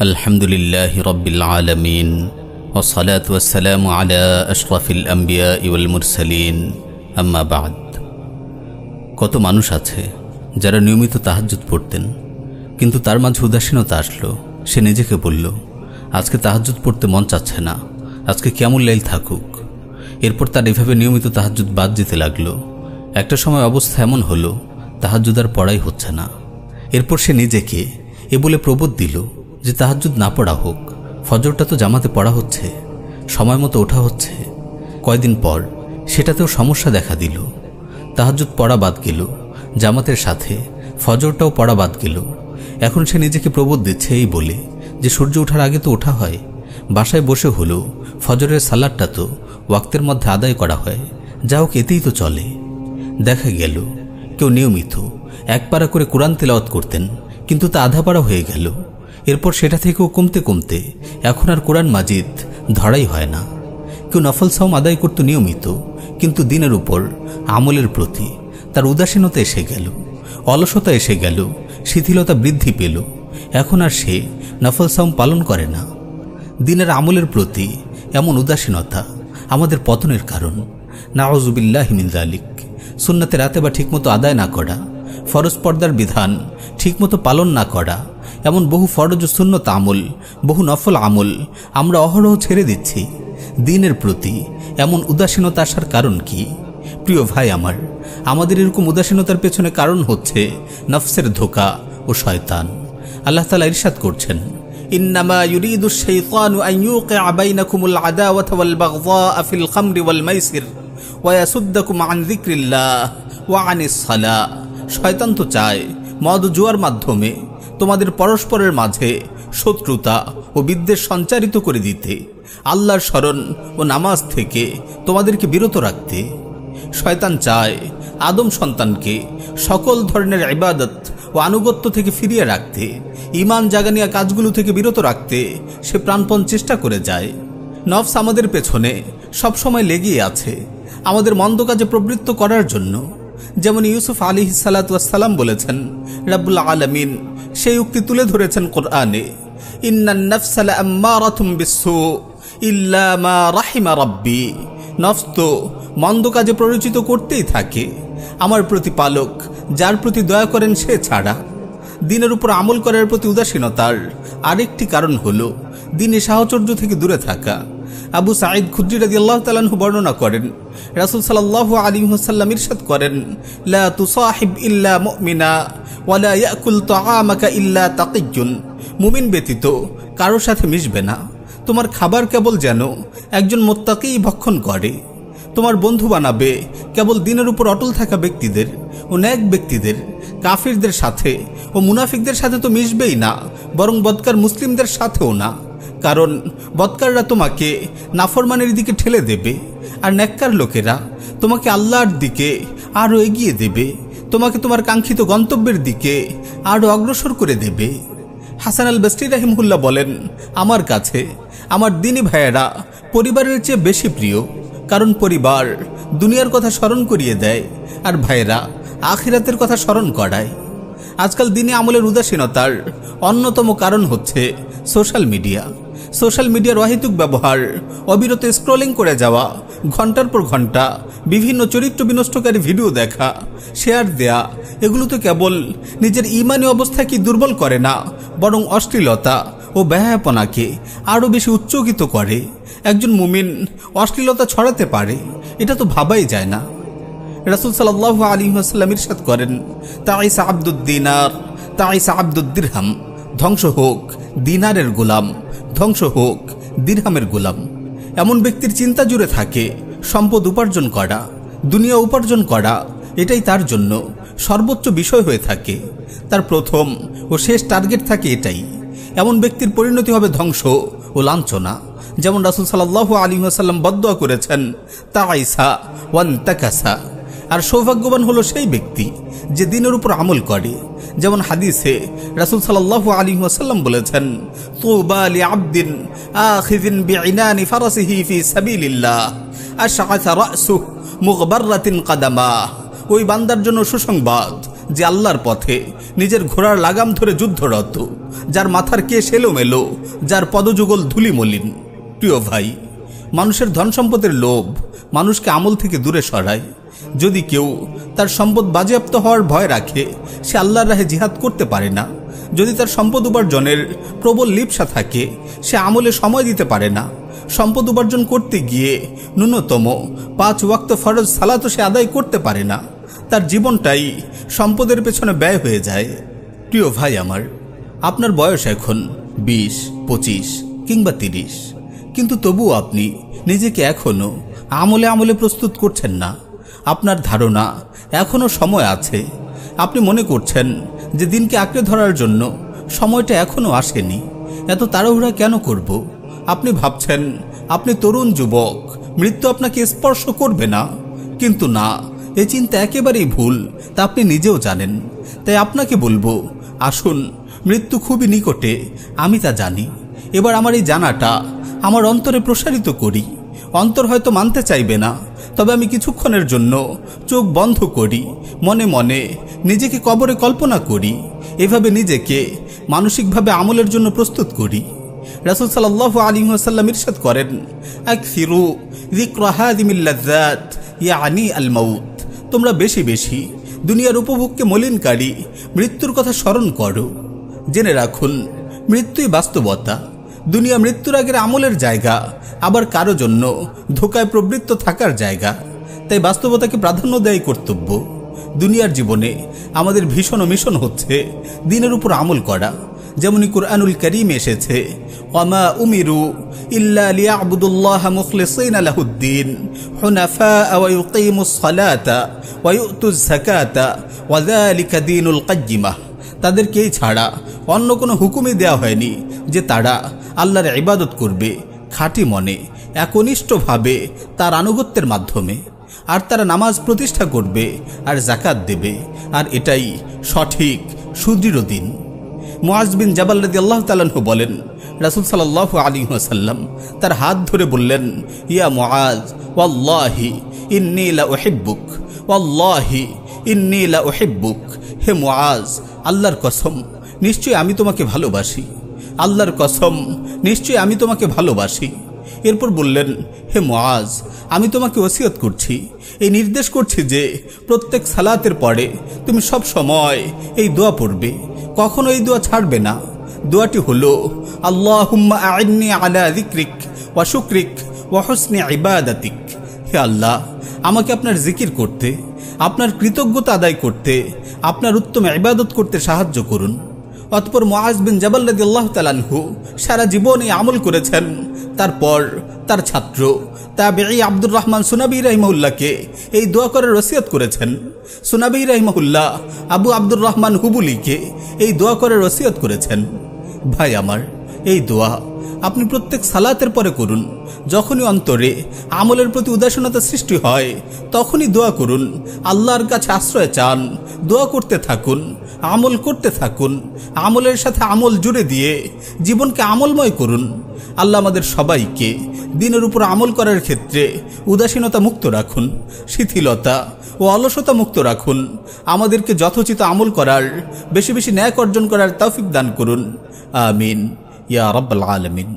আলহামদুলিল্লাহি রাব্বিল আলামিন ওয়াসসালাতু ওয়াসসালামু আলা আশরাফিল আম্বিয়া ওয়াল মুরসালিন আম্মা বা'দ। কত মানুষ আছে যারা নিয়মিত তাহাজ্জুদ পড়তেন, কিন্তু তার মাঝে উদাসীনতা আসলো। সে নিজেকে বলল, আজকে তাহাজ্জুদ পড়তে মন চাচ্ছে না, আজকে কিয়ামুল লাইল থাকুক। এরপর তার এভাবে নিয়মিত তাহাজ্জুদ বাদ যেতে লাগলো। একটা সময় অবস্থা এমন হলো, তাহাজ্জুদ আর পড়াই হচ্ছে না। এরপর সে নিজেকে এ বলে প্রবোধ দিল যে তাহাজ্জুদ না পড়া হোক, ফজরটা তো জামাতে পড়া হচ্ছে, সময় মতো ওঠা হচ্ছে। কয়দিন পর সেটাতেও সমস্যা দেখা দিল। তাহাজ্জুদ পড়া বাদ গেল, জামাতের সাথে ফজরটাও পড়া বাদ গেল। এখন সে নিজেকে প্রবোধ দিচ্ছে এই বলে যে সূর্য ওঠার আগে তো ওঠা হয়, বাসায় বসে হলো ফজরের সালাদটা তো ওয়াক্তের মধ্যে আদায় করা হয়, যা হোক এতেই তো চলে। দেখা গেল কেউ নিয়মিত এক পারা করে কোরআন তেলাওয়াত করতেন, কিন্তু তা আধা পারা হয়ে গেল। এরপর সেটা থেকেও কমতে কমতে এখন আর কোরআন মাজিদ ধরাই হয় না। কেউ নফল সাওম আদায় করত নিয়মিত, কিন্তু দিনের উপর আমলের প্রতি তার উদাসীনতা এসে গেল, অলসতা এসে গেল, শিথিলতা বৃদ্ধি পেল। এখন আর সে নফল সাওম পালন করে না। দিনের আমলের প্রতি এমন উদাসীনতা আমাদের পতনের কারণ। নাউযুবিল্লাহি মিন যালিক। সুন্নাতে রাতে বা ঠিকমতো আদায় না করা, ফরজ পর্দার বিধান ঠিকমতো পালন না করা, এমন বহু ফরজ ও সুন্নত আমল, বহু নফল আমল আমরা অহরহ ছেড়ে দিচ্ছি। দিনের প্রতি এমন উদাসীনতা আসার কারণ কি? প্রিয় ভাই আমার, আমাদের এরকম উদাসীনতার পেছনে কারণ হচ্ছে নফসের ধোঁকা ও শয়তান। আল্লাহ তাআলা ইরশাদ করছেন, ইন্নামা ইউরিদুশ শাইতানু আন ইউকিআ বাইনাকুমুল আদাওয়াতা ওয়াল বাগযাআ ফিল খামরি ওয়াল মাইসির ওয়া ইয়াসুদ্দাকুম আন যিকরিল্লাহ ওয়া আনিস সালাহ। শয়তান তো চায় মদ ও জুয়ার মাধ্যমে তোমাদের পরস্পরের মাঝে শত্রুতা ও বিদ্বেষ সঞ্চারিত করে দিতে, আল্লাহর স্মরণ ও নামাজ থেকে তোমাদেরকে বিরত রাখতে। শয়তান চায় আদম সন্তানকে সকল ধরনের ইবাদত ও আনুগত্য থেকে ফিরিয়ে রাখতে, ঈমান জাগানিয়া কাজগুলো থেকে বিরত রাখতে সে প্রাণপণ চেষ্টা করে যায়। নফস আমাদের পেছনে সবসময় লেগেই আছে আমাদের মন্দ কাজে প্রবৃত্ত করার জন্য। যেমন ইউসুফ আলাইহিস সালাতু ওয়াস সালাম বলেছেন, রাব্বুল আলামিন সেই উক্তি তুলে ধরেছেন কোরআনে, ইন্নান নাফসা লাআম্মারাতুম বিসসু ইল্লা মা রাহিমা রাব্বি। নফস তো মন্দ কাজে প্ররোচিত করতেই থাকে, আমার প্রতিপালক যার প্রতি দয়া করেন সে ছাড়া। দিনের উপর আমল করার প্রতি উদাসীনতার আরেকটি কারণ হলো দিনে সাহচর্য থেকে দূরে থাকা। আবু সাঈদ খুদরি রাদিয়াল্লাহু তাআলা আনহু বর্ণনা করেন, রাসূল সাল্লাল্লাহু আলাইহি ওয়াসাল্লাম ইরশাদ করেন, লা তুসাহিব ইল্লা মুমিনা ওয়া লা ইয়াকুল তাআমাকা ইল্লা তাকিয়্যুন। মুমিন ব্যতীত কারোর সাথে মিশবে না, তোমার খাবার কেবল যেন একজন মুত্তাকী ভক্ষণ করে। তোমার বন্ধু বানাবে কেবল দিনের উপর অটল থাকা ব্যক্তিদের ও নেক ব্যক্তিদের। কাফিরদের সাথে ও মুনাফিকদের সাথে তো মিশবেই না, বরং বদকার মুসলিমদের সাথেও না, কারণ বদকাররা তোমাকে নাফরমানের দিকে ঠেলে দেবে, আর নেককার লোকেরা তোমাকে আল্লাহর দিকে আরও এগিয়ে দেবে, তোমাকে তোমার কাঙ্ক্ষিত গন্তব্যের দিকে আরও অগ্রসর করে দেবে। হাসান আল বসরি রাহিমাহুল্লাহ বলেন, আমার কাছে আমার দিনী ভাইয়েরা পরিবারের চেয়ে বেশি প্রিয়, কারণ পরিবার দুনিয়ার কথা স্মরণ করিয়ে দেয়, আর ভাইয়েরা আখিরাতের কথা স্মরণ করায়। আজকাল দিনে আমলের উদাসীনতার অন্যতম কারণ হচ্ছে সোশ্যাল মিডিয়া। সোশ্যাল মিডিয়ার অহেতুক ব্যবহার, অবিরত স্ক্রলিং করে যাওয়া, ঘন্টার পর ঘন্টা বিভিন্ন চরিত্র বিনষ্টকারী ভিডিও দেখা, শেয়ার দেয়া, এগুলো তো কেবল নিজের ঈমানি অবস্থাকে দুর্বল করে না, বরং অশ্লীলতা ও বেহায়াপনাকে আরও বেশি উচ্চকিত করে। একজন মুমিন অশ্লীলতা ছড়াতে পারে, এটা তো ভাবাই যায় না। রাসূল সাল্লাল্লাহু আলাইহি ওয়াসাল্লাম ইরশাদ করেন, তাইসা আব্দুদ দিনার তাইসা আব্দুদ দিরহাম। ধ্বংস হোক দিনারের গোলাম, ধ্বংস হোক দিরহামের গোলাম। এমন ব্যক্তির চিন্তা জুড়ে থাকে সম্পদ উপার্জন করা, দুনিয়া উপার্জন করা, এটাই তার জন্য সর্বোচ্চ বিষয় হয়ে থাকে। তার প্রথম ও শেষ টার্গেট থাকে এটাই। এমন ব্যক্তির পরিণতি হবে ধ্বংস ও লাঞ্ছনা। যেমন রাসূল সাল্লাল্লাহু আলাইহি ওয়াসাল্লাম বদদুয়া করেছেন, তাইসা ওয়ান্তাকাসা। আর সৌভাগ্যবান হলো সেই ব্যক্তি যে দিনের উপর আমল করে। যেমন হাদিসে রাসূল সাল্লাল্লাহু আলাইহি ওয়াসাল্লাম বলেছেন, তুবা লিআবদিন আখিযিন বিইনানি ফারাসিহি ফি সাবিলিল্লাহ আশআথা রাসুহু মুগবাররাতিন কাদামা। ওই বান্দার জন্য সুসংবাদ যে আল্লাহর পথে নিজের ঘোড়ার লাগাম ধরে যুদ্ধরত, যার মাথার কেশ এলোমেলো, যার পদযুগল ধুলিমলিন। প্রিয় ভাই, মানুষের ধন সম্পদের লোভ মানুষকে আমল থেকে দূরে সরায়। যদি কেউ তার সম্পদ বাজেয়াপ্ত হওয়ার ভয় রাখে, সে আল্লাহর রাহে জিহাদ করতে পারে না। যদি তার সম্পদ উপার্জনের প্রবল লিপ্সা থাকে, সে আমলে সময় দিতে পারে না। সম্পদ উপার্জন করতে গিয়ে ন্যূনতম 5 ওয়াক্ত ফরজ সালাতও সে আদায় করতে পারে না। তার জীবনটাই সম্পদের পেছনে ব্যয় হয়ে যায়। প্রিয় ভাই আমার, আপনার বয়স এখন 20, 25 কিংবা 30, কিন্তু তবুও আপনি নিজেকে এখনও আমলে আমলে প্রস্তুত করছেন না। আপনার ধারণা এখনও সময় আছে। আপনি মনে করছেন যে দিনকে আঁকড়ে ধরার জন্য সময়টা এখনও আসেনি। এত তাড়াহুড়া কেন করব? আপনি ভাবছেন আপনি তরুণ যুবক, মৃত্যু আপনাকে স্পর্শ করবে না। কিন্তু না, এ চিন্তা একেবারেই ভুল, তা আপনি নিজেও জানেন। তাই আপনাকে বলবো, আসুন, মৃত্যু খুবই নিকটে, আমি তা জানি। এবার আমার এই জানাটা আমার অন্তরে প্রসারিত করি। অন্তর হয়তো মানতে চাইবে না, তবে আমি কিছুক্ষণের জন্য চোখ বন্ধ করি, মনে মনে নিজেকে কবরে কল্পনা করি। এভাবে নিজেকে মানসিকভাবে আমলের জন্য প্রস্তুত করি। রাসূল সাল্লাল্লাহু আলাইহি ওয়াসাল্লাম ইরশাদ করেন, আকসিরু যিকরা হাযিমিল লাযযাত ইয়ানি আল মাউত। তোমরা বেশি বেশি দুনিয়ার উপভোগকে মলিনকারী মৃত্যুর কথা স্মরণ করো। জেনে রাখুন, মৃত্যুই বাস্তবতা। দুনিয়া মৃত্যুর আগের আমলের জায়গা, আবার কারো জন্য ধোকায় প্রবৃত্ত থাকার জায়গা। তাই বাস্তবতাকে প্রাধান্য দেয় কর্তব্য। দুনিয়ার জীবনে আমাদের ভীষণ মিশন হচ্ছে দিনের উপর আমল করা। যেমনি কুরআনুল কারীমে এসেছে, ওয়ামা উমিরু ইল্লা লিয়াবুদুল্লাহা মুখলিসিনা লাহুদ্দিন হুনাফা ওয়া ইউকিমুস সালাতা ওয়া ইউতুজ যাকাতা ওয়া যালিকা দীনুল কাইয়্যিমাহ। তাদেরকে এই ছাড়া অন্য কোনো হুকুমই দেওয়া হয়নি যে তারা আল্লাহর ইবাদত করবে খাঁটি মনে, একনিষ্ঠভাবে, তার আনুগত্যের মাধ্যমে। আর তারা নামাজ প্রতিষ্ঠা করবে আর যাকাত দেবে, আর এটাই সঠিক সুদৃঢ় দিন। মুআজ বিন জাবাল রাদিয়াল্লাহু তাআলা আনহু বলেন, রাসূল সাল্লাল্লাহু আলাইহি ওয়াসাল্লাম তার হাত ধরে বললেন, ইয়া মুআজ, ওয়াল্লাহি ইন্নী লা উহিব্বুক, ওয়াল্লাহি ইন্নী লা উহিব্বুক। হে মুআজ, আল্লাহর কসম, নিশ্চয়ই আমি তোমাকে ভালোবাসি। আল্লাহর কসম, নিশ্চয়ই আমি তোমাকে ভালোবাসি। এরপর বললেন, হে মুআজ, আমি তোমাকে ওসিয়ত করছি, এই নির্দেশ করছি যে প্রত্যেক সালাতের পরে তুমি সব সময় এই দোয়া পড়বে, কখনো এই দোয়া ছাড়বে না। দোয়াটি হলো, আল্লাহুম্মা আইন্নি আলা যিকরিক ওয়া শুকরিক ওয়া হুসনি ইবাদাতিক। হে আল্লাহ, আমাকে আপনার জিকির করতে, আপনার কৃতজ্ঞতা আদায় করতে, আপনার উত্তম ইবাদত করতে সাহায্য করুন। অতঃপর মুআজ বিন জাবাল রাদিয়াল্লাহু তাআলা আনহু সারা জীবন এই আমল করেছেন। তারপর তার ছাত্র তাবেঈ আব্দুর রহমান সুনাবি রাহিমাহুল্লাহকে এই দোয়া করার ওসিয়ত করেছেন। সুনাবি রাহিমাহুল্লাহ আবু আব্দুর রহমান হুবুলিকে এই দোয়া করার ওসিয়ত করেছেন। ভাই আমার, এই দোয়া আপনি প্রত্যেক সালাতের পরে করুন। যখনই অন্তরে আমলের প্রতি উদাসীনতা সৃষ্টি হয়, তখনই দোয়া করুন, আল্লাহর কাছে আশ্রয় চান, দোয়া করতে থাকুন, আমল করতে থাকুন। আমলের সাথে আমল জুড়ে দিয়ে জীবনকে আমলময় করুন। আল্লাহ আমাদের সবাইকে দিনের উপর আমল করার ক্ষেত্রে উদাসীনতা মুক্ত রাখুন, শিথিলতা ও অলসতা মুক্ত রাখুন। আমাদেরকে যথোচিত আমল করার, বেশি বেশি ন্যায় অর্জন করার তৌফিক দান করুন। আমিন ইয়া রাব্বাল আলামিন।